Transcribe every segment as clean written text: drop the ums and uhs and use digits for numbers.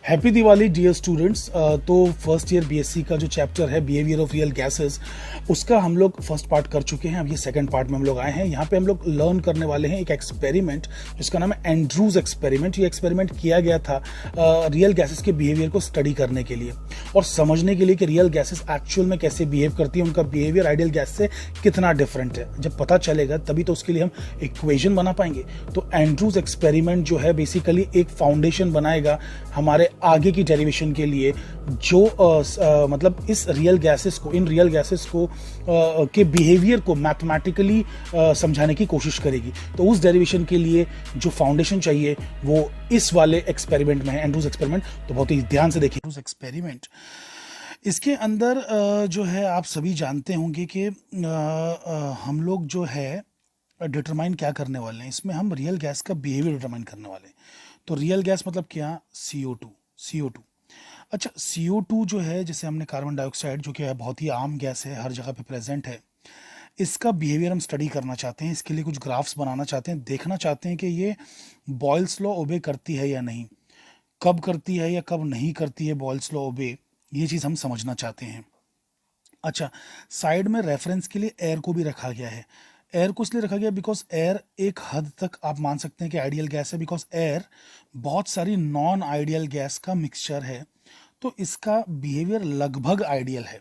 Happy Diwali dear students. तो first year BSc का जो चैप्टर है बिहेवियर ऑफ रियल गैसेस, उसका हम लोग फर्स्ट पार्ट कर चुके हैं। अब ये सेकंड पार्ट में हम लोग आए हैं। यहाँ पे हम लोग लर्न करने वाले हैं एक एक्सपेरिमेंट जिसका नाम है एंड्रूज एक्सपेरिमेंट। ये एक्सपेरिमेंट किया गया था रियल गैसेस के बिहेवियर को स्टडी करने के लिए और समझने के लिए कि रियल गैसेस एक्चुअल में कैसे बिहेव करती है, उनका बिहेवियर आइडियल गैस से कितना डिफरेंट है। जब पता चलेगा तभी तो उसके लिए हम इक्वेशन बना पाएंगे। तो एंड्रूज एक्सपेरिमेंट जो है बेसिकली एक फाउंडेशन बनाएगा हमारे आगे की डेरिवेशन के लिए, जो मतलब इस रियल गैसेस को, इन रियल गैसेस को के बिहेवियर को मैथमेटिकली समझाने की कोशिश करेगी। तो उस डेरिवेशन के लिए जो फाउंडेशन चाहिए वो इस वाले एक्सपेरिमेंट में है, एंड्रूज एक्सपेरिमेंट। तो बहुत ही ध्यान से देखिए एंड्रूज एक्सपेरिमेंट। इसके अंदर जो है आप सभी जानते होंगे कि हम लोग जो है डिटरमाइन क्या करने वाले हैं। इसमें हम रियल गैस का बिहेवियर डिटरमाइन करने वाले हैं। तो रियल गैस मतलब क्या? CO2। अच्छा, CO2 जो है, जैसे हमने कार्बन डाइऑक्साइड जो कि है बहुत ही आम गैस है, हर जगह पे प्रेजेंट है, इसका बिहेवियर हम स्टडी करना चाहते हैं। इसके लिए कुछ ग्राफ्स बनाना चाहते हैं, देखना चाहते हैं कि ये बॉयल्स लॉ ओबे करती है या नहीं, कब करती है या कब नहीं करती है बॉयल्स लॉ ओबे, ये चीज़ हम समझना चाहते हैं। अच्छा, साइड में रेफरेंस के लिए एयर को भी रखा गया है। एयर को इसलिए रखा गया बिकॉज एयर एक हद तक आप मान सकते हैं कि आइडियल गैस है, बिकॉज एयर बहुत सारी नॉन आइडियल गैस का मिक्सचर है, तो इसका बिहेवियर लगभग आइडियल है।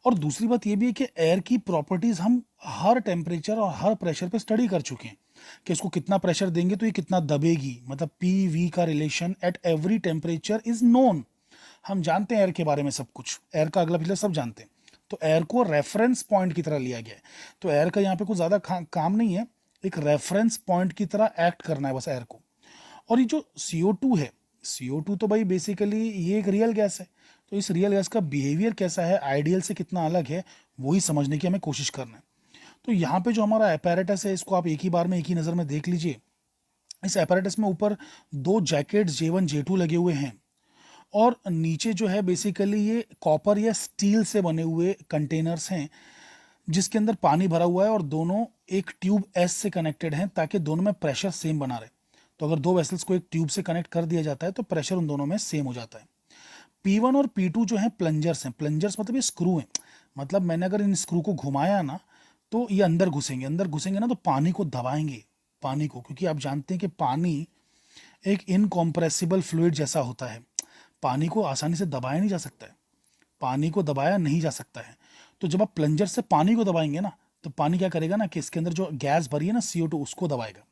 और दूसरी बात ये भी है कि एयर की प्रॉपर्टीज हम हर टेम्परेचर और हर प्रेशर पे स्टडी कर चुके हैं कि इसको कितना प्रेशर देंगे तो ये कितना दबेगी, मतलब PV का relation at every temperature is known. हम जानते हैं एयर के बारे में सब कुछ, एयर का अगला पिछला सब जानते हैं। तो एयर को रेफरेंस पॉइंट की तरह लिया गया है। तो एयर का यहाँ पे कुछ ज़्यादा काम नहीं है, एक रेफरेंस पॉइंट की तरह एक्ट करना है बस एयर को। और ये जो CO2 है, CO2 तो भाई बेसिकली ये एक रियल गैस है। तो इस रियल गैस का बिहेवियर कैसा है, आइडियल से कितना अलग है, वही समझने की हमें कोशिश करना है। तो यहाँ पे जो हमारा एपेरेटस है, इसको आप एक ही बार में, एक ही नज़र में देख लीजिए। इस एपेरेटस में ऊपर दो जैकेट्स J1 J2 लगे हुए हैं और नीचे जो है बेसिकली ये कॉपर या स्टील से बने हुए कंटेनर्स हैं जिसके अंदर पानी भरा हुआ है और दोनों एक ट्यूब S से कनेक्टेड हैं ताकि दोनों में प्रेशर सेम बना रहे। तो अगर दो वेसल्स को एक ट्यूब से कनेक्ट कर दिया जाता है तो प्रेशर उन दोनों में सेम हो जाता है। P1 और P2 जो है प्लंजर्स हैं। प्लंजर्स मतलब ये स्क्रू हैं, मतलब मैंने अगर इन स्क्रू को घुमाया ना तो ये अंदर घुसेंगे ना तो पानी को दबाएंगे, पानी को, क्योंकि आप जानते हैं कि पानी एक इनकॉम्प्रेसिबल फ्लूइड जैसा होता है। पानी को आसानी से दबाया नहीं जा सकता है, पानी को दबाया नहीं जा सकता है। तो जब आप प्लंजर से पानी को दबाएंगे ना तो पानी क्या करेगा ना कि इसके अंदर जो गैस भरी है ना CO2, उसको दबाएगा।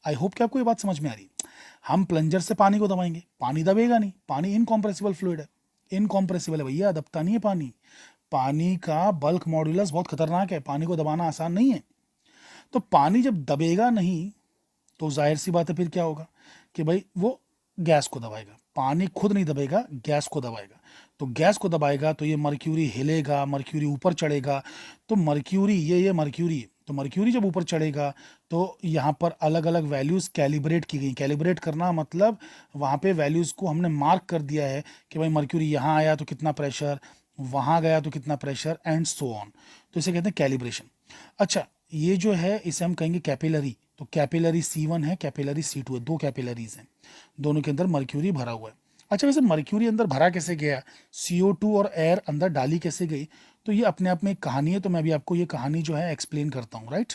आई होप कि आपको ये बात समझ में आ रही है। हम प्लंजर से पानी को दबाएंगे, पानी दबेगा नहीं, पानी इनकॉम्प्रेसिबल फ्लूइड है। इनकॉम्प्रेसिबल है भैया, दबता नहीं है पानी। पानी का बल्क मॉड्यूलस बहुत खतरनाक है, पानी को दबाना आसान नहीं है। तो पानी जब दबेगा नहीं तो जाहिर सी बात है फिर क्या होगा कि भाई वो गैस को दबाएगा। पानी खुद नहीं दबेगा, गैस को दबाएगा। तो गैस को दबाएगा तो ये मर्क्यूरी हिलेगा, मर्क्यूरी ऊपर चढ़ेगा। तो मर्क्यूरी ये मर्क्यूरी है। तो मर्क्यूरी जब ऊपर चढ़ेगा तो यहाँ पर अलग अलग वैल्यूज़ कैलिब्रेट की गई। कैलिब्रेट करना मतलब वहाँ पे वैल्यूज़ को हमने मार्क कर दिया है कि भाई मर्क्यूरी यहाँ आया तो कितना प्रेशर, वहाँ गया तो कितना प्रेशर, एंड सो ऑन। तो इसे कहते हैं कैलिब्रेशन। अच्छा, ये जो है इसे हम कहेंगे कैपिलरी। तो कैपिलरी C1 है, कैपिलरी C2 है, दो कैपिलरीज हैं, दोनों के अंदर मर्क्यूरी भरा हुआ है। अच्छा, वैसे मर्क्यूरी अंदर भरा कैसे गया, CO2 और एयर अंदर डाली कैसे गई, तो ये अपने आप में एक कहानी है। तो मैं अभी आपको ये कहानी जो है एक्सप्लेन करता हूँ, राइट।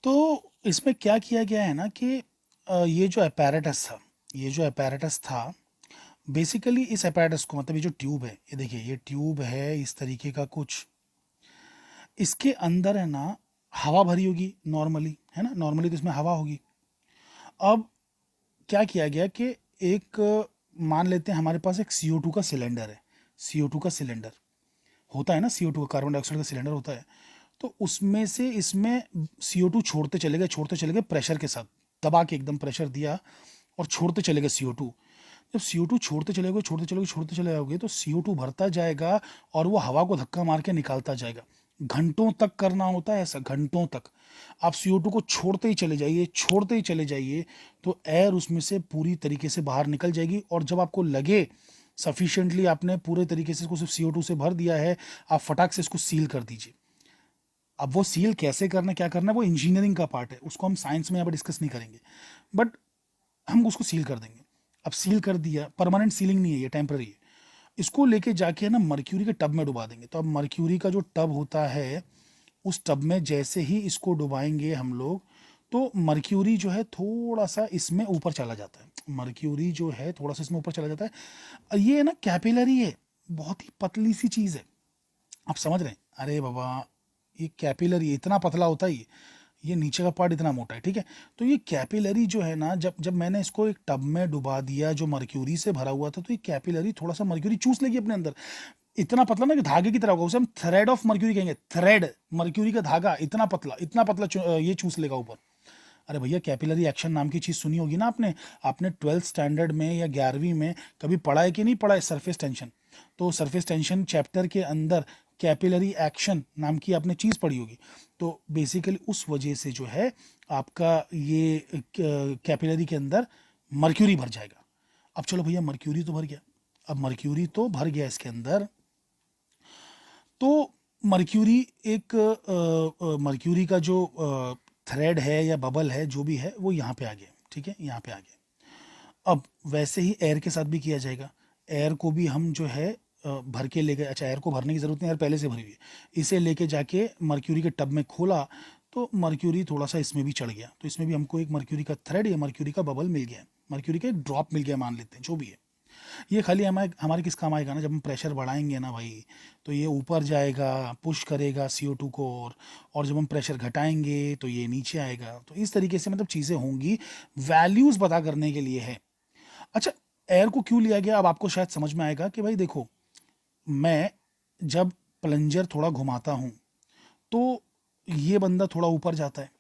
तो इसमें क्या किया गया है ना कि ये जो apparatus था बेसिकली, इस apparatus को, मतलब ये जो ट्यूब है, ये देखिए ये ट्यूब है इस तरीके का कुछ, इसके अंदर है ना हवा भरी होगी नॉर्मली, है ना, नॉर्मली तो इसमें हवा होगी। अब क्या किया गया कि एक, मान लेते हैं हमारे पास एक CO2 का सिलेंडर है। CO2 का सिलेंडर होता है ना, CO2 का कार्बन डाइऑक्साइड का सिलेंडर होता है। तो उसमें से इसमें CO2 छोड़ते चले गए प्रेशर के साथ, दबा के एकदम प्रेशर दिया और छोड़ते चले गए CO2। जब CO2 छोड़ते चले जाओगे तो CO2 भरता जाएगा और वो हवा को धक्का मार के निकालता जाएगा। घंटों तक करना होता है ऐसा, घंटों तक आप CO2 को छोड़ते ही चले जाइए तो एयर उसमें से पूरी तरीके से बाहर निकल जाएगी। और जब आपको लगे सफिशिएंटली आपने पूरे तरीके से इसको सिर्फ CO2 से भर दिया है, आप फटाक से इसको सील कर दीजिए। अब वो सील कैसे करना, क्या करना है, वो इंजीनियरिंग का पार्ट है, उसको हम साइंस में यहाँ पर डिस्कस नहीं करेंगे, बट हम उसको सील कर देंगे। अब सील कर दिया, परमानेंट सीलिंग नहीं है ये, टेम्पररी है। इसको लेके जाके है ना मर्क्यूरी के टब में डुबा देंगे। तो अब मर्क्यूरी का जो टब होता है, उस टब में जैसे ही इसको डुबाएंगे हम लोग, तो मर्क्यूरी जो है थोड़ा सा इसमें ऊपर चला जाता है। मर्क्यूरी जो है थोड़ा सा इसमें ऊपर चला जाता है। ये है ना कैपिलरी है, बहुत ही पतली सी चीज़ है। आप समझ रहे हैं? अरे बाबा, ये कैपिलरी इतना पतला होता है, ये नीचे का पार्ट इतना मोटा है, ठीक है। तो ये कैपिलरी जो है ना, जब जब मैंने इसको एक टब में डुबा दिया जो मर्क्यूरी से भरा हुआ था, तो ये कैपिलरी थोड़ा सा मर्क्यूरी चूस लेगी अपने अंदर। इतना पतला ना कि धागे की तरह होगा, उसे हम थ्रेड ऑफ मर्क्यूरी कहेंगे। थ्रेड, मर्क्यूरी का धागा इतना पतला, इतना पतला ये चूस लेगा ऊपर। अरे भैया, कैपिलरी एक्शन नाम की चीज़ सुनी होगी ना आपने। आपने 12th स्टैंडर्ड में या 11वीं में कभी पढ़ा है कि नहीं पढ़ा है सरफेस टेंशन? तो सरफेस टेंशन चैप्टर के अंदर कैपिलरी एक्शन नाम की आपने चीज़ पढ़ी होगी। तो बेसिकली उस वजह से जो है आपका ये कैपिलरी के अंदर मर्क्यूरी भर जाएगा। अब चलो भैया, मर्क्यूरी तो भर गया। अब मर्क्यूरी तो भर गया इसके अंदर, तो मर्क्यूरी एक मर्क्यूरी का जो थ्रेड है या बबल है जो भी है, वो यहाँ पे आ गया, ठीक है, यहाँ पे आ गया। अब वैसे ही एयर के साथ भी किया जाएगा। एयर को भी हम जो है भर के ले गए। अच्छा, एयर को भरने की ज़रूरत नहीं, एयर पहले से भरी हुई है। इसे लेके जाके मर्क्यूरी के टब में खोला, तो मर्क्यूरी थोड़ा सा इसमें भी चढ़ गया। तो इसमें भी हमको एक मर्क्यूरी का थ्रेड या मर्क्यूरी का बबल मिल गया, मर्क्यूरी का एक ड्रॉप मिल गया मान लेते हैं, जो भी है। ये खाली हमारे हमारे किस काम आएगा ना, जब हम प्रेशर बढ़ाएंगे ना भाई, तो ये ऊपर जाएगा, पुश करेगा CO2 को, और जब हम प्रेशर घटाएंगे तो ये नीचे आएगा। तो इस तरीके से मतलब चीज़ें होंगी, वैल्यूज़ पता करने के लिए है। अच्छा, एयर को क्यों लिया गया, अब आपको शायद समझ में आएगा कि भाई देखो, मैं जब प्लंजर थोड़ा घुमाता हूँ, तो ये बंदा थोड़ा ऊपर जाता है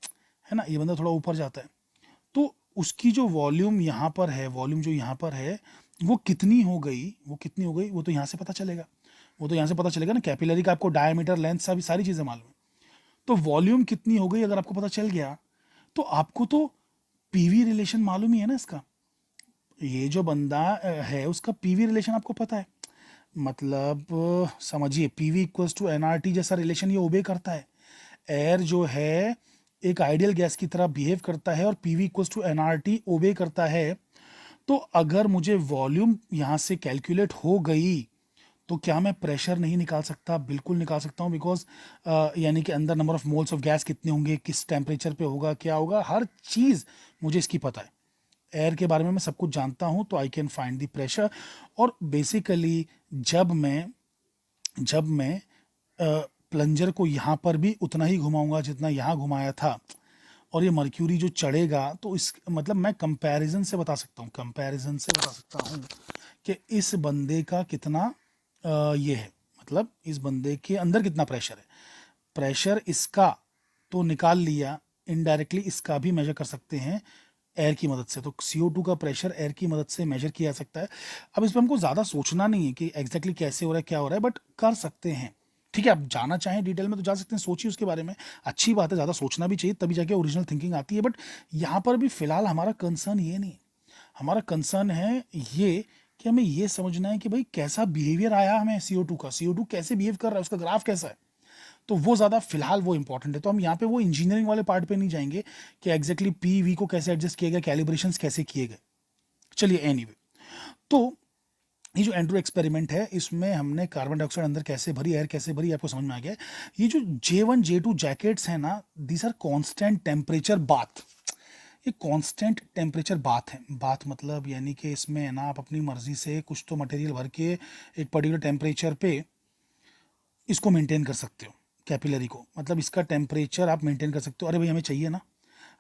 ना, ये बंदा थोड़ा ऊपर जाता है, तो उसकी जो वॉल्यूम यहाँ पर है, वॉल्यूम जो यहाँ पर है, वो कितनी हो गई, वो कितनी हो गई, वो तो यहाँ से पता चलेगा। वो तो यहाँ से पता चलेगा ना, कैपिलरी का आपको डायमीटर, लेंथ, सभी सारी चीज़ें मालूम है। तो वॉल्यूम कितनी हो गई अगर आपको पता चल गया, तो आपको तो पीवी रिलेशन मालूम ही है ना इसका। ये जो बंदा है उसका पीवी रिलेशन आपको पता है, मतलब समझिए पीवी इक्वल्स टू एनआरटी जैसा रिलेशन ये ओबे करता है। एयर जो है एक आइडियल गैस की तरह बिहेव करता है और पीवी इक्वल्स टू एनआरटी ओबे करता है। तो अगर मुझे वॉल्यूम यहाँ से कैलकुलेट हो गई, तो क्या मैं प्रेशर नहीं निकाल सकता? बिल्कुल निकाल सकता हूँ, बिकॉज यानी कि अंदर number of moles of gas कितने होंगे, किस टेम्परेचर पे होगा, क्या होगा, हर चीज़ मुझे इसकी पता है। एयर के बारे में मैं सब कुछ जानता हूँ, तो I can find the pressure. और बेसिकली जब मैं प्लंजर को यहाँ पर भी उतना ही घुमाऊंगा जितना यहाँ घुमाया था, और ये मर्क्यूरी जो चढ़ेगा, तो इस मतलब मैं कंपैरिजन से बता सकता हूँ, कंपैरिजन से बता सकता हूँ कि इस बंदे का कितना ये है, मतलब इस बंदे के अंदर कितना प्रेशर है। प्रेशर इसका तो निकाल लिया, इनडायरेक्टली इसका भी मेजर कर सकते हैं एयर की मदद से। तो CO2 का प्रेशर एयर की मदद से मेजर किया जा सकता है। अब इस पर हमको ज़्यादा सोचना नहीं है कि एग्जैक्टली कैसे हो रहा है, क्या हो रहा है, बट कर सकते हैं, ठीक है। आप जाना चाहें डिटेल में तो जा सकते हैं, सोचिए उसके बारे में, अच्छी बात है, ज़्यादा सोचना भी चाहिए, तभी जाके ओरिजिनल थिंकिंग आती है। बट यहाँ पर भी फिलहाल हमारा कंसर्न ये नहीं, हमारा कंसर्न है ये कि हमें ये समझना है कि भाई कैसा बिहेवियर आया हमें CO2 का, CO2 कैसे बिहेव कर रहा है, उसका ग्राफ कैसा है। तो वो ज़्यादा फिलहाल वो इंपॉर्टेंट है। तो हम यहाँ पे वो इंजीनियरिंग वाले पार्ट पे नहीं जाएंगे कि एग्जैक्टली PV को कैसे एडजस्ट किया गया, कैलिब्रेशंस कैसे किए गए। चलिए एनीवे, तो ये जो एंड्रू एक्सपेरिमेंट है, इसमें हमने कार्बन डाइऑक्साइड अंदर कैसे भरी, एयर कैसे भरी, आपको समझ में आ गया। ये जो J1 J2 जैकेट्स हैं ना, these are constant temperature bath. ये कांस्टेंट टेम्परेचर बाथ है। बाथ मतलब यानी कि इसमें है ना, आप अपनी मर्जी से कुछ तो मटेरियल भर के एक पर्टिकुलर टेम्परेचर पे इसको मेंटेन कर सकते हो, कैपिलरी को, मतलब इसका टेम्परेचर आप मेंटेन कर सकते हो। अरे भाई, हमें चाहिए ना,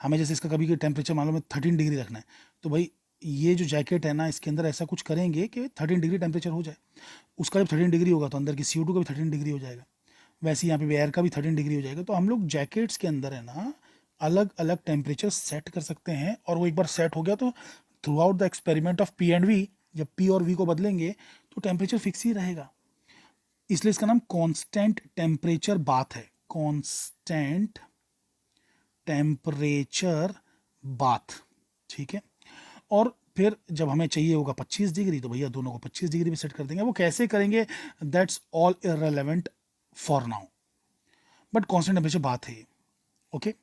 हमें जैसे इसका कभी टेम्परेचर मालूम है 13 डिग्री रखना है, तो भाई ये जो जैकेट है ना, इसके अंदर ऐसा कुछ करेंगे कि 13 डिग्री टेम्परेचर हो जाए। उसका जब 13 डिग्री होगा तो अंदर की CO2 का भी 13 डिग्री हो जाएगा, वैसे यहाँ पे एयर का भी 13 डिग्री हो जाएगा। तो हम लोग जैकेट्स के अंदर है ना अलग अलग टेम्परेचर सेट कर सकते हैं, और वो एक बार सेट हो गया तो through out the experiment of P and V, जब P और V को बदलेंगे तो टेम्परेचर फिक्स ही रहेगा। इसलिए इसका नाम कांस्टेंट टेम्परेचर बाथ है, कांस्टेंट टेम्परेचर बाथ, ठीक है। और फिर जब हमें चाहिए होगा 25 डिग्री, तो भैया दोनों को 25 डिग्री पे सेट कर देंगे। वो कैसे करेंगे, that's all irrelevant for now, but constant temperature बात है ये, ओके।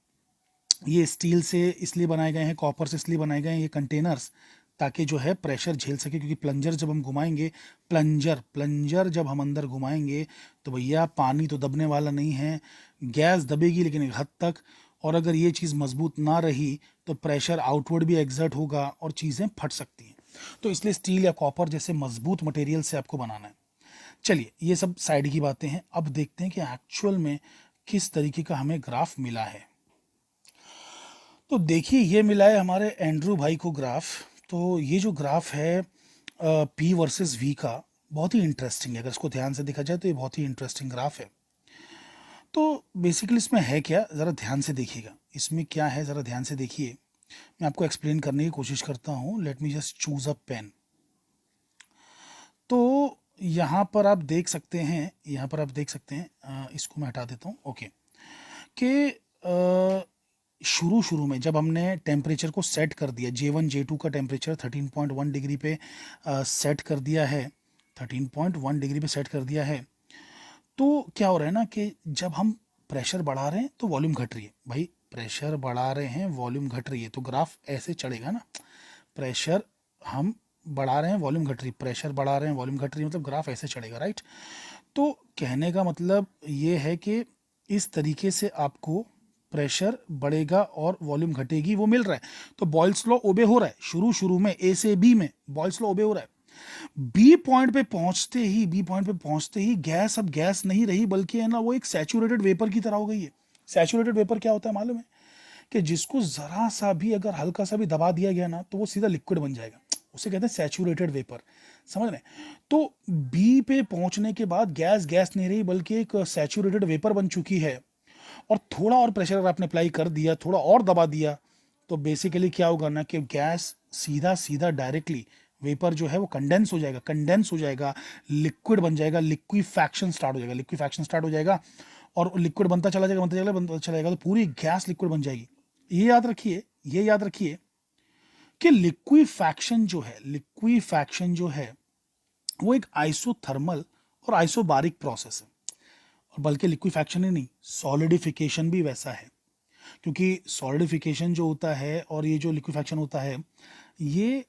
ये स्टील से इसलिए बनाए गए हैं, कॉपर से इसलिए बनाए गए हैं ये कंटेनर्स, ताकि जो है प्रेशर झेल सके, क्योंकि प्लंजर जब हम घुमाएंगे, प्लंजर जब हम अंदर घुमाएंगे तो भैया पानी तो दबने वाला नहीं है, गैस दबेगी लेकिन एक हद तक, और अगर ये चीज़ मजबूत ना रही तो प्रेशर आउटवर्ड भी एग्जर्ट होगा और चीज़ें फट सकती हैं। तो इसलिए स्टील या कॉपर जैसे मजबूत मटेरियल से आपको बनाना है। चलिए ये सब साइड की बातें हैं, अब देखते हैं कि एक्चुअल में किस तरीके का हमें ग्राफ मिला है। तो देखिए ये मिला है हमारे एंड्रू भाई को ग्राफ। तो ये जो ग्राफ है पी वर्सेस वी का, बहुत ही इंटरेस्टिंग है। अगर इसको ध्यान से देखा जाए तो ये बहुत ही इंटरेस्टिंग ग्राफ है। तो बेसिकली इसमें है क्या, ज़रा ध्यान से देखिएगा, इसमें क्या है ज़रा ध्यान से देखिए। मैं आपको एक्सप्लेन करने की कोशिश करता हूँ। Let me just choose a pen. तो यहाँ पर आप देख सकते हैं, यहाँ पर आप देख सकते हैं, इसको मैं हटा देता हूँ, ओके, कि शुरू में जब हमने टेम्परेचर को सेट कर दिया, J1 J2 का टेम्परेचर 13.1 डिग्री पे सेट कर दिया है, 13.1 डिग्री पे सेट कर दिया है, तो क्या हो रहा है ना कि जब हम प्रेशर बढ़ा रहे हैं तो वॉल्यूम घट रही है। भाई प्रेशर बढ़ा रहे हैं, वॉल्यूम घट रही है, तो ग्राफ ऐसे चढ़ेगा ना। प्रेशर हम बढ़ा रहे हैं, वॉल्यूम घट रही, प्रेशर बढ़ा रहे हैं, वॉल्यूम घट रही है, मतलब ग्राफ ऐसे चढ़ेगा, राइट। तो कहने का मतलब ये है कि इस तरीके से आपको प्रेशर बढ़ेगा और वॉल्यूम घटेगी, वो मिल रहा है। तो बॉयल्स लॉ ओबे हो रहा है शुरू में, ए से बी में बॉयल्स लॉ ओबे हो रहा है। बी पॉइंट पे पहुंचते ही गैस अब गैस नहीं रही, बल्कि है ना वो एक सैचुरेटेड वेपर की तरह हो गई है। सैचुरेटेड वेपर क्या होता है मालूम है? कि जिसको जरा सा भी अगर हल्का सा भी दबा दिया गया ना तो वो सीधा लिक्विड बन जाएगा, उसे कहते हैं सैचुरेटेड वेपर, समझ रहे? तो बी पे पहुंचने के बाद गैस गैस नहीं रही बल्कि एक सैचुरेटेड वेपर बन चुकी है। और थोड़ा और प्रेशर अगर आपने अप्लाई कर दिया, थोड़ा और दबा दिया, तो बेसिकली क्या होगा ना कि गैस सीधा डायरेक्टली वेपर जो है वो कंडेंस हो जाएगा, लिक्विड बन जाएगा, लिक्विफैक्शन स्टार्ट हो जाएगा और लिक्विड बनता चला जाएगा, तो पूरी गैस लिक्विड बन जाएगी। ये याद रखिए कि लिक्विफैक्शन जो है वो एक आइसोथर्मल और आइसोबारिक प्रोसेस है। और बल्कि लिक्विफैक्शन ही नहीं, सॉलिडिफिकेशन भी वैसा है। क्योंकि सॉलिडिफिकेशन जो होता है और ये जो लिक्विफैक्शन होता है, ये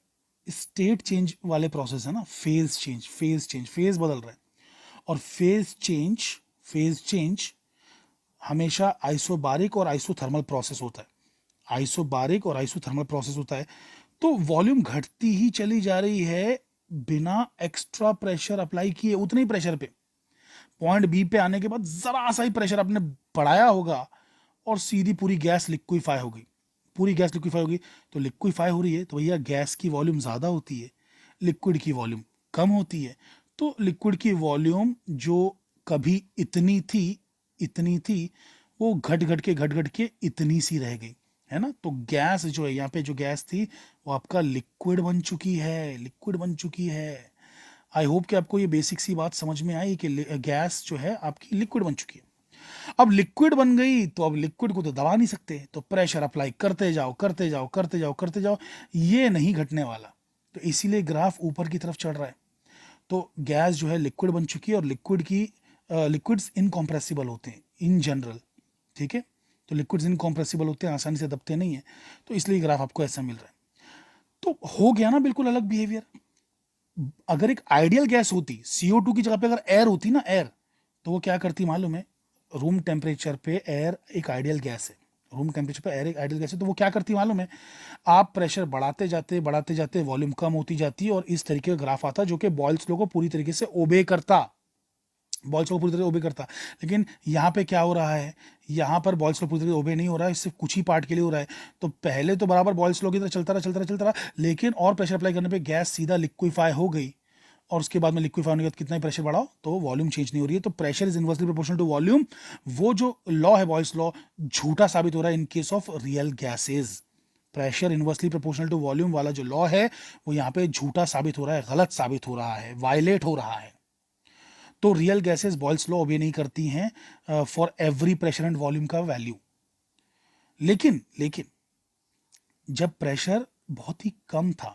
स्टेट चेंज वाले प्रोसेस है ना, फेज बदल रहा है। और फेज चेंज हमेशा आइसोबारिक और आइसोथर्मल प्रोसेस होता है। तो वॉल्यूम घटती ही चली जा रही है बिना एक्स्ट्रा प्रेशर अप्लाई किए। उतने ही प्रेशर पे पॉइंट बी पे आने के बाद जरा सा ही प्रेशर आपने बढ़ाया होगा और सीधी पूरी गैस लिक्विफाई हो गई। तो लिक्विफाई हो रही है तो भैया गैस की वॉल्यूम ज़्यादा होती है, लिक्विड की वॉल्यूम कम होती है। तो लिक्विड की वॉल्यूम जो कभी इतनी थी वो घट के इतनी सी रह गई, है ना। तो गैस जो है, यहाँ पे जो गैस थी वो आपका लिक्विड बन चुकी है। आई होप कि आपको ये बेसिक सी बात समझ में आई कि गैस जो है आपकी लिक्विड बन चुकी है। अब लिक्विड बन गई तो अब लिक्विड को तो दबा नहीं सकते, तो प्रेशर अप्लाई करते जाओ, ये नहीं घटने वाला। तो इसीलिए ग्राफ ऊपर की तरफ चढ़ रहा है। तो गैस जो है लिक्विड बन चुकी है और लिक्विड्स इनकॉम्प्रेसिबल होते हैं इन जनरल, ठीक है। तो लिक्विड्स इनकॉम्प्रेसिबल होते हैं, आसानी से दबते नहीं है, तो इसलिए ग्राफ आपको ऐसा मिल रहा है। तो हो गया ना बिल्कुल अलग बिहेवियर। अगर एक आइडियल गैस होती, CO2 की जगह पे अगर एयर होती ना, एयर, तो वो क्या करती मालूम है? रूम टेम्परेचर पे एयर एक आइडियल गैस है, तो वो क्या करती मालूम है? आप प्रेशर बढ़ाते जाते वॉल्यूम कम होती जाती है और इस तरीके का ग्राफ आता जो कि बॉयल्स लॉ को पूरी तरीके से ओबे करता। लेकिन यहाँ पे क्या हो रहा है? यहाँ पर बॉयल्स लॉ पूरी तरह ओबे नहीं हो रहा है, सिर्फ कुछ ही पार्ट के लिए हो रहा है। तो पहले तो बराबर बॉयल्स लॉ की तरह चलता रहा, लेकिन और प्रेशर अप्लाई करने पे गैस सीधा लिक्विफाई हो गई और उसके बाद में लिक्विफाई होने के बाद कितना ही प्रेशर बढ़ाओ तो वॉल्यूम चेंज नहीं हो रही है। तो pressure is inversely proportional to volume. वो जो लॉ है बॉयल्स लॉ, झूठा साबित हो रहा है in case of real gases. Pressure inversely proportional to volume वाला जो लॉ है वो यहाँ पे झूठा साबित हो रहा है, गलत साबित हो रहा है, वायलेट हो रहा है। तो रियल गैसेस बॉयल्स लॉ ओबे नहीं करती हैं for every pressure and volume का वैल्यू। लेकिन जब प्रेशर बहुत ही कम था,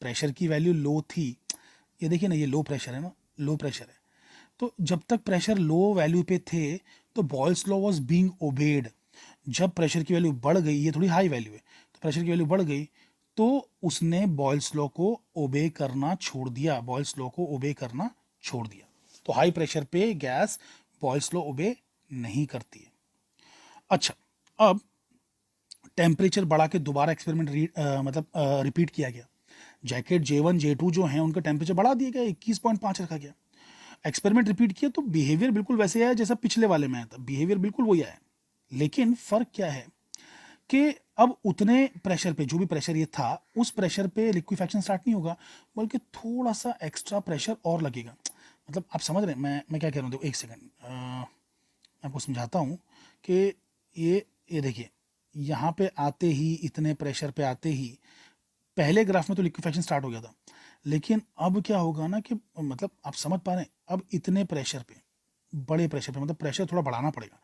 प्रेशर की वैल्यू लो थी, ये देखिए ना, ये लो प्रेशर है। तो जब तक प्रेशर लो वैल्यू पे थे तो Boyle's law was being obeyed. जब प्रेशर की वैल्यू बढ़ गई, ये थोड़ी हाई वैल्यू है, तो प्रेशर की वैल्यू बढ़ गई तो उसने बॉयल्स लॉ को ओबे करना छोड़ दिया, बॉयल्स लॉ को ओबे करना छोड़ दिया। तो हाई प्रेशर पे गैस बॉयल्स लॉ ओबे नहीं करती है। अच्छा, अब टेम्परेचर बढ़ा के दोबारा एक्सपेरिमेंट मतलब रिपीट किया गया। जैकेट J1 J2 जो हैं उनका टेम्परेचर बढ़ा दिया गया, 21.5 रखा गया। एक्सपेरिमेंट रिपीट किया तो बिहेवियर बिल्कुल वैसे आया जैसा पिछले वाले में आया था, बिहेवियर बिल्कुल वही आया। लेकिन फर्क क्या है कि अब उतने प्रेशर पे, जो भी प्रेशर ये था, उस प्रेशर पे लिक्विफैक्शन स्टार्ट नहीं होगा, बल्कि थोड़ा सा एक्स्ट्रा प्रेशर और लगेगा। मतलब आप समझ रहे हैं मैं क्या कह रहा हूँ? देखो एक सेकंड, मैं आपको समझाता हूँ कि ये देखिए, यहाँ पे आते ही, इतने प्रेशर पे आते ही पहले ग्राफ में तो लिक्विफैक्शन स्टार्ट हो गया था, लेकिन अब क्या होगा ना कि मतलब आप समझ पा रहे हैं, अब इतने प्रेशर पे, बड़े प्रेशर पे, मतलब प्रेशर थोड़ा बढ़ाना पड़ेगा।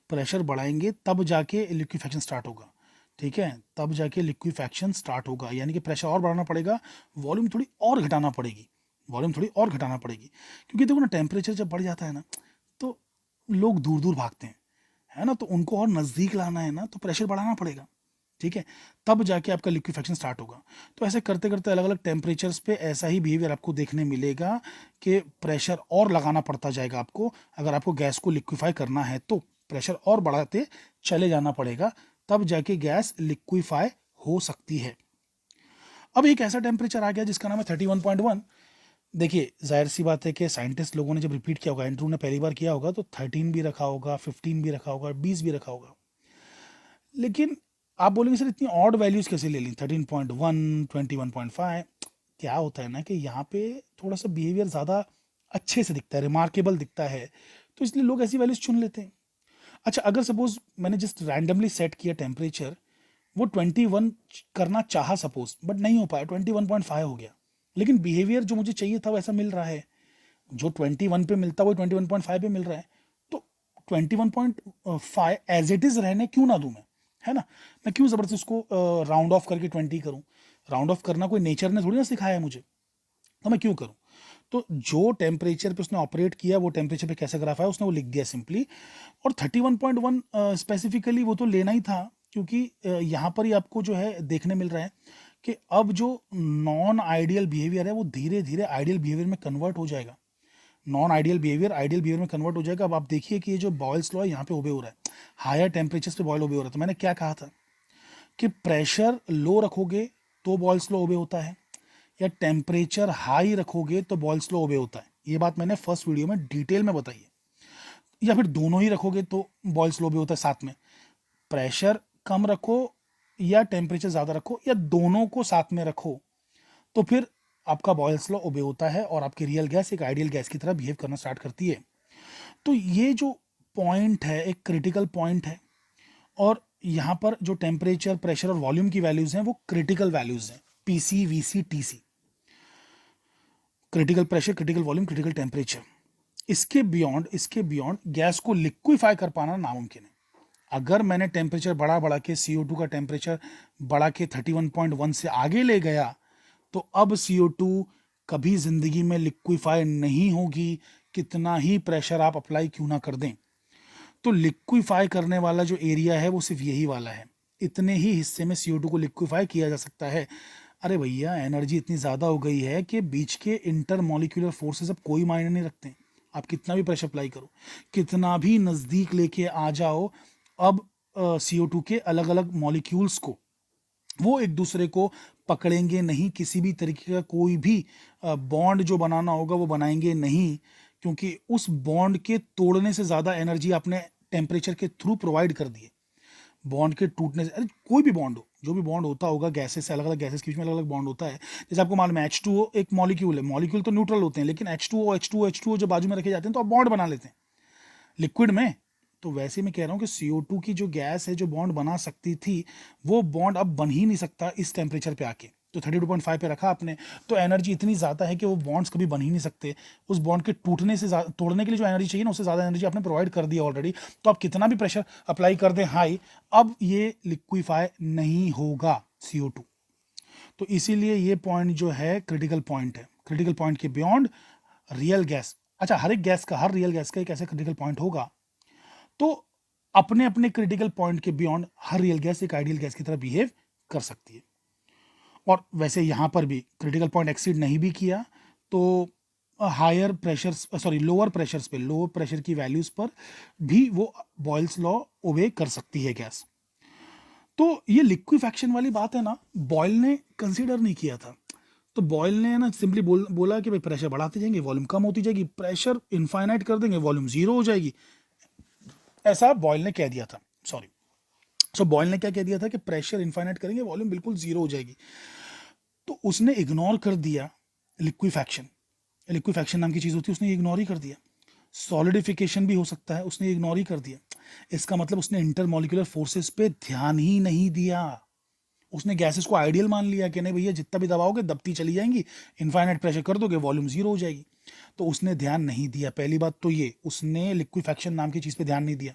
प्रेशर बढ़ाएंगे तब जाके लिक्विफैक्शन स्टार्ट होगा, ठीक है, तब जाके लिक्विफैक्शन स्टार्ट होगा, यानी कि प्रेशर और बढ़ाना पड़ेगा, वॉल्यूम थोड़ी और घटाना पड़ेगी, वॉल्यूम थोड़ी और घटाना पड़ेगी। क्योंकि देखो ना, टेम्परेचर जब बढ़ जाता है ना, तो लोग दूर दूर भागते हैं, है ना, तो उनको और नज़दीक लाना है ना, तो प्रेशर बढ़ाना पड़ेगा, ठीक है, तब जाके आपका लिक्विफैक्शन स्टार्ट होगा। तो ऐसे करते करते अलग अलग टेम्परेचर्स पे ऐसा ही बिहेवियर आपको देखने मिलेगा कि प्रेशर और लगाना पड़ता जाएगा आपको। अगर आपको गैस को लिक्विफाई करना है तो प्रेशर और बढ़ाते चले जाना पड़ेगा, तब जाके गैस लिक्विफाई हो सकती है। अब एक ऐसा टेम्परेचर आ गया जिसका नाम है 31.1। देखिए, जाहिर सी बात है कि साइंटिस्ट लोगों ने जब रिपीट किया होगा, एंड्रू ने पहली बार किया होगा, तो 13 भी रखा होगा, 15 भी रखा होगा, 20 भी रखा होगा। लेकिन आप बोलेंगे सर इतनी ऑड वैल्यूज कैसे ले ली, 13.1, 21.5? क्या होता है ना कि यहाँ पे थोड़ा सा बिहेवियर ज़्यादा अच्छे से दिखता है, रिमार्केबल दिखता है, तो इसलिए लोग ऐसी वैल्यूज चुन लेते हैं। अच्छा, अगर सपोज मैंने जस्ट रैंडमली सेट किया टेम्परेचर, वो 21 करना चाहा सपोज, बट नहीं हो पाया, 21.5 हो गया, लेकिन बिहेवियर जो मुझे चाहिए था वैसा मिल रहा है, जो 21 पे मिलता वो 21.5 पे मिल रहा है, तो 21.5 एज इट इज रहने क्यों ना दूं मैं, है ना? मैं क्यों जबरदस्ती उसको राउंड ऑफ करके 20 करूं? राउंड ऑफ करना कोई नेचर ने थोड़ी ना सिखाया है मुझे, तो मैं क्यों करूं? तो जो टेम्परेचर पे उसने ऑपरेट किया, वो टेम्परेचर पे कैसे ग्राफ आया उसने वो लिख दिया सिंपली। और 31.1 स्पेसिफिकली वो तो लेना ही था, क्योंकि यहाँ पर ही आपको जो है देखने मिल रहा है कि अब जो नॉन आइडियल बिहेवियर है वो धीरे धीरे आइडियल बिहेवियर में कन्वर्ट हो जाएगा, non ideal behaviour ideal behaviour में कन्वर्ट हो जाएगा। अब आप देखिए कि ये जो बॉयल्स लॉ है यहाँ पे ओबे हो रहा है, हायर टेम्परेचर्स पे बॉयल ओबे हो रहा है। तो मैंने क्या कहा था कि प्रेशर लो रखोगे तो बॉयल्स लॉ ओबे होता है, या टेम्परेचर हाई रखोगे तो बॉयल्स लॉ ओबे होता है। ये बात मैंने फर्स्ट वीडियो में डिटेल में बताई है। या फिर दोनों ही रखोगे तो बॉयल्स लॉ ओबे होता है साथ में। प्रेशर कम रखो या टेम्परेचर ज़्यादा रखो, या दोनों को साथ में रखो, तो फिर आपका बॉयल्स लॉ ओबे होता है और आपकी रियल गैस एक आइडियल गैस की तरह बिहेव करना स्टार्ट करती है। तो ये जो पॉइंट है एक क्रिटिकल पॉइंट है, और यहाँ पर जो टेम्परेचर, प्रेशर और वॉल्यूम की वैल्यूज हैं वो क्रिटिकल वैल्यूज हैं, PC, VC, TC, critical pressure, critical volume, critical temperature. इसके बियॉन्ड गैस को लिक्विफाई कर पाना नामुमकिन है। अगर मैंने टेम्परेचर बढ़ा के CO2 का टेम्परेचर बढ़ा के 31.1 से आगे ले गया, तो अब CO2 कभी जिंदगी में लिक्विफाई नहीं होगी, कितना ही प्रेशर आप अप्लाई क्यों ना कर दें। तो लिक्विफाई करने वाला जो एरिया है वो सिर्फ यही वाला है, इतने ही हिस्से में CO2 को लिक्विफाई किया जा सकता है। अरे भैया, एनर्जी इतनी ज़्यादा हो गई है कि बीच के इंटर मॉलिक्यूलर फोर्सेस अब कोई मायने नहीं रखते। आप कितना भी प्रेशर अप्लाई करो, कितना भी नज़दीक लेके आ जाओ, अब CO2 के अलग अलग मॉलिक्यूल्स को वो एक दूसरे को पकड़ेंगे नहीं, किसी भी तरीके का कोई भी बॉन्ड जो बनाना होगा वो बनाएंगे नहीं, क्योंकि उस बॉन्ड के तोड़ने से ज़्यादा एनर्जी आपने टेम्परेचर के थ्रू प्रोवाइड कर दी है। बॉन्ड के टूटने से, अरे कोई भी बॉन्ड हो, जो भी बॉन्ड होता होगा गैसेस से, अलग अलग गैसेस के बीच में अलग अलग बॉन्ड होता है। जैसे आपको मालूम है H2O एक मॉलिक्यूल है, मॉलिक्यूल तो न्यूट्रल होते हैं, लेकिन H2O जो बाजू में रखे जाते हैं तो आप बॉन्ड बना लेते हैं लिक्विड में। तो वैसे मैं कह रहा हूँ कि CO2 की जो गैस है, जो बॉन्ड बना सकती थी, वो बॉन्ड अब बन ही नहीं सकता इस टेम्परेचर पे आके। तो 32.5 पे रखा आपने, तो एनर्जी इतनी ज़्यादा है कि वो बॉन्ड्स कभी बन ही नहीं सकते। उस बॉन्ड के टूटने से, तोड़ने के लिए जो एनर्जी चाहिए ना, उससे ज़्यादा एनर्जी आपने प्रोवाइड कर दी ऑलरेडी। तो आप कितना भी प्रेशर अप्लाई कर दें हाई, अब ये लिक्विफाई नहीं होगा CO2। तो इसीलिए ये पॉइंट जो है क्रिटिकल पॉइंट है। क्रिटिकल पॉइंट के बियॉन्ड रियल गैस, अच्छा हर एक गैस का, हर रियल गैस का एक ऐसा क्रिटिकल पॉइंट होगा, तो अपने अपने क्रिटिकल पॉइंट के बियॉन्ड हर रियल गैस एक आइडियल गैस की तरह बिहेव कर सकती है। और वैसे यहाँ पर भी क्रिटिकल पॉइंट एक्सीड नहीं भी किया तो हायर प्रेशर लोअर प्रेशर्स पे, लोअर प्रेशर की वैल्यूज पर भी वो बॉयल्स लॉ ओबे कर सकती है गैस। तो ये लिक्विफैक्शन वाली बात है ना, बॉयल ने कंसीडर नहीं किया था। तो बॉयल ने ना सिंपली बोला कि भाई प्रेशर बढ़ाते जाएंगे वॉल्यूम कम होती जाएगी, प्रेशर इनफाइनाइट कर देंगे वॉल्यूम जीरो हो जाएगी, ऐसा बॉयल ने कह दिया था। सॉरी, सो बॉयल ने क्या कह दिया था कि प्रेशर इनफाइनाइट करेंगे वॉल्यूम बिल्कुल जीरो हो जाएगी। तो उसने इग्नोर कर दिया लिक्विफैक्शन। लिक्विफैक्शन नाम की चीज होती है, उसने इग्नोर ही कर दिया। सॉलिडिफिकेशन भी हो सकता है, उसने इग्नोर ही कर दिया। इसका मतलब उसने इंटरमोलिकुलर फोर्सेस पे ध्यान ही नहीं दिया। उसने गैसेस को आइडियल मान लिया कि नहीं भैया जितना भी दबाओगे दबती चली जाएंगी, इनफाइनाइट प्रेशर कर दोगे वॉल्यूम जीरो हो जाएगी। तो उसने ध्यान नहीं दिया। पहली बात तो ये, उसने लिक्विफैक्शन नाम की चीज पे ध्यान नहीं दिया।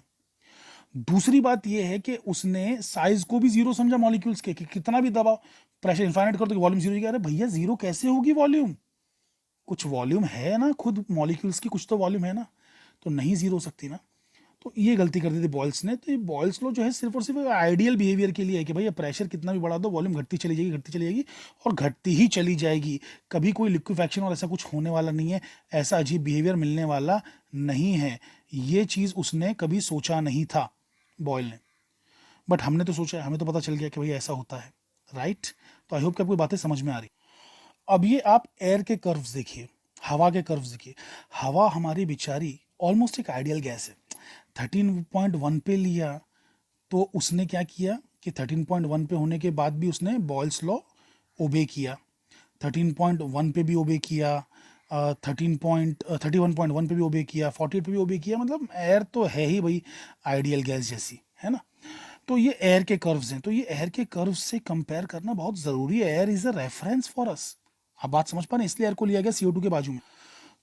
दूसरी बात ये है कि उसने साइज को भी जीरो समझा मॉलिक्यूल्स के, कि कितना भी दबाओ प्रेशर इनफाइनाइट कर दोगे वॉल्यूम जीरो हो जाएगा। अरे भैया जीरो कैसे होगी वॉल्यूम, कुछ वॉल्यूम है ना, खुद मॉलिक्यूल्स की कुछ तो वॉल्यूम है ना, तो नहीं जीरो हो सकती ना। तो ये गलती कर दी थी बॉयल्स ने। तो ये बॉयल्स लो जो है सिर्फ और सिर्फ आइडियल बिहेवियर के लिए है कि भैया प्रेशर कितना भी बढ़ा दो वॉल्यूम घटती चली जाएगी, घटती चली जाएगी और घटती ही चली जाएगी। कभी कोई लिक्विफैक्शन और ऐसा कुछ होने वाला नहीं है, ऐसा अजीब बिहेवियर मिलने वाला नहीं है। ये चीज़ उसने कभी सोचा नहीं था बॉयल ने, बट हमने तो सोचा, हमें तो पता चल गया कि भैया ऐसा होता है, राइट। तो आई होप कि आपको बातें समझ में आ रही। अब ये आप एयर के कर्व्स देखिए, हवा के कर्व्स देखिए। हवा हमारी बेचारी ऑलमोस्ट एक आइडियल गैस है। 13.1 पे लिया तो उसने क्या किया कि 13.1 पे होने के बाद भी उसने बॉयल्स लॉ ओबे किया, 13.1 पे भी ओबे किया, 31.1 पे भी ओबे किया, 48 पे भी ओबे किया। मतलब एयर तो है ही भाई आइडियल गैस जैसी, है ना। तो ये एयर के कर्व्स हैं, तो ये एयर के कर्व्स से कंपेयर करना बहुत ज़रूरी है। Air is a reference for us. आप बात समझ पा रहे हैं, इसलिए एयर को लिया गया CO2 के बाजू में।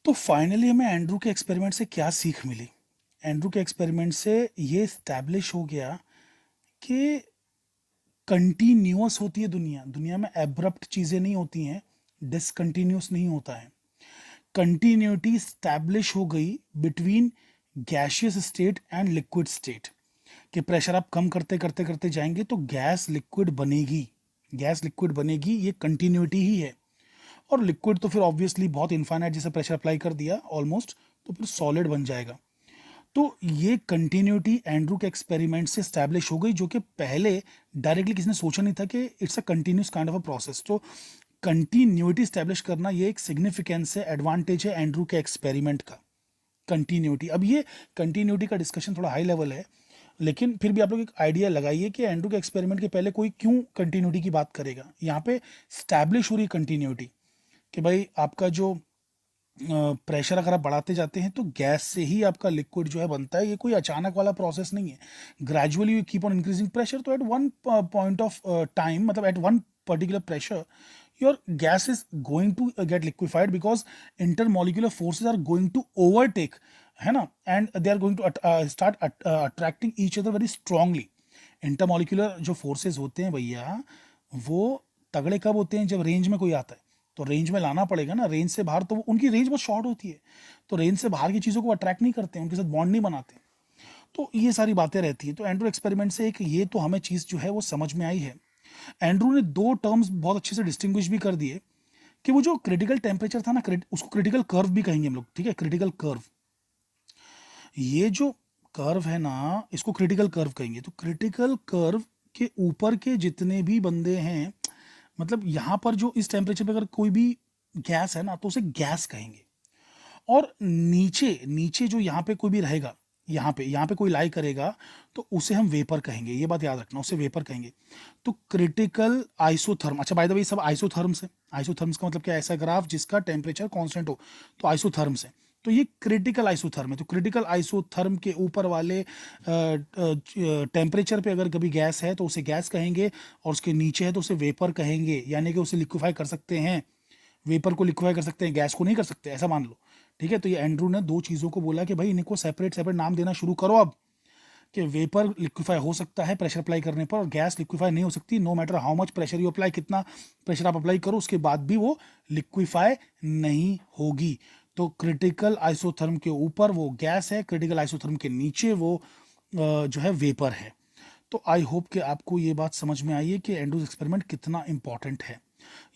तो फाइनली हमें एंड्रू के एक्सपेरिमेंट से क्या सीख मिली? एंड्रू के एक्सपेरिमेंट से ये स्टैब्लिश हो गया कि कंटिन्यूअस होती है दुनिया, दुनिया में एब्रप्ट चीज़ें नहीं होती हैं, डिसकंटिन्यूस नहीं होता है। कंटिन्यूटी स्टैब्लिश हो गई between gaseous state and liquid state, कि प्रेशर आप कम करते करते करते जाएंगे तो गैस लिक्विड बनेगी, गैस लिक्विड बनेगी, ये कंटिन्यूटी ही है। और लिक्विड तो फिर ऑब्वियसली बहुत इनफाइनाइट, जैसे प्रेशर अप्लाई कर दिया ऑलमोस्ट, तो फिर सॉलिड बन जाएगा। तो ये कंटिन्यूटी एंड्रू के एक्सपेरिमेंट से स्टैब्लिश हो गई, जो कि पहले डायरेक्टली किसी ने सोचा नहीं था कि it's a continuous kind of a process. तो कंटिन्यूटी स्टैब्लिश करना ये एक सिग्निफिकेंस है, एडवांटेज है एंड्रू के एक्सपेरिमेंट का, कंटिन्यूटी। अब ये कंटिन्यूटी का डिस्कशन थोड़ा हाई लेवल है, लेकिन फिर भी आप लोग एक आइडिया लगाइए कि एंड्रू के एक्सपेरिमेंट के पहले कोई क्यों कंटिन्यूटी की बात करेगा। यहाँ पे स्टैब्लिश हो रही कंटिन्यूटी कि भाई आपका जो प्रेशर अगर आप बढ़ाते जाते हैं तो गैस से ही आपका लिक्विड जो है बनता है। ये कोई अचानक वाला प्रोसेस नहीं है, gradually you keep on increasing pressure. तो at one point of time, मतलब at one particular pressure, your gas is going to get liquefied because intermolecular forces are going to overtake, है ना, and they are going to start attracting each other very strongly. Intermolecular जो forces होते हैं भैया, वो तगड़े कब होते हैं? जब रेंज में कोई आता है, तो रेंज में लाना पड़ेगा ना। रेंज से बाहर तो उनकी रेंज बहुत शॉर्ट होती है, तो रेंज से बाहर की चीज़ों को अट्रैक्ट नहीं करते, उनके साथ बॉन्ड नहीं बनाते। तो ये सारी बातें रहती हैं। तो एंड्रू एक्सपेरिमेंट से एक ये तो हमें चीज़ जो है वो समझ में आई है। एंड्रू ने दो टर्म्स बहुत अच्छे से डिस्टिंग्विश भी कर दिए कि वो जो क्रिटिकल टेम्परेचर था ना, उसको क्रिटिकल कर्व भी कहेंगे हम लोग, ठीक है, क्रिटिकल कर्व। ये जो कर्व है ना, इसको क्रिटिकल कर्व कहेंगे। तो क्रिटिकल कर्व के ऊपर के जितने भी बंदे हैं, मतलब यहाँ पर जो इस टेम्परेचर पे अगर कोई भी गैस है ना, तो उसे गैस कहेंगे। और नीचे नीचे जो यहाँ पे कोई भी रहेगा, यहाँ पे कोई लाई करेगा, तो उसे हम वेपर कहेंगे। ये बात याद रखना, उसे वेपर कहेंगे। तो क्रिटिकल आइसोथर्म, अच्छा बाय द वे सब आइसोथर्म्स है। आइसोथर्म्स का मतलब क्या है? ऐसा ग्राफ जिसका टेम्परेचर कांस्टेंट हो, तो आइसोथर्म्स है। तो ये क्रिटिकल आइसोथर्म है। तो क्रिटिकल आइसोथर्म के ऊपर वाले टेम्परेचर पे अगर कभी गैस है तो उसे गैस कहेंगे, और उसके नीचे है तो उसे वेपर कहेंगे, यानी कि उसे लिक्विफाई कर सकते हैं। वेपर को लिक्विफाई कर सकते हैं, गैस को नहीं कर सकते, ऐसा मान लो, ठीक है। तो ये एंड्रू ने दो चीज़ों को बोला कि भाई इनको सेपरेट सेपरेट नाम देना शुरू करो अब, कि वेपर लिक्विफाई हो सकता है प्रेशर अप्लाई करने पर, और गैस लिक्विफाई नहीं हो सकती। No matter how much pressure you apply, कितना प्रेशर आप अप्लाई करो उसके बाद भी वो लिक्विफाई नहीं होगी। तो क्रिटिकल आइसोथर्म के ऊपर वो गैस है, क्रिटिकल आइसोथर्म के नीचे वो जो है वेपर है। तो आई होप कि आपको ये बात समझ में आई है कि एंड्रूज एक्सपेरिमेंट कितना इंपॉर्टेंट है।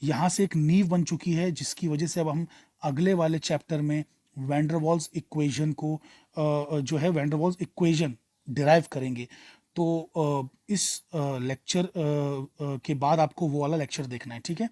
यहाँ से एक नींव बन चुकी है, जिसकी वजह से अब हम अगले वाले चैप्टर में वैंडरवाल्स इक्वेशन को जो है वैंडरवाल्स इक्वेशन डिराइव करेंगे। तो इस लेक्चर के बाद आपको वो वाला लेक्चर देखना है, ठीक है।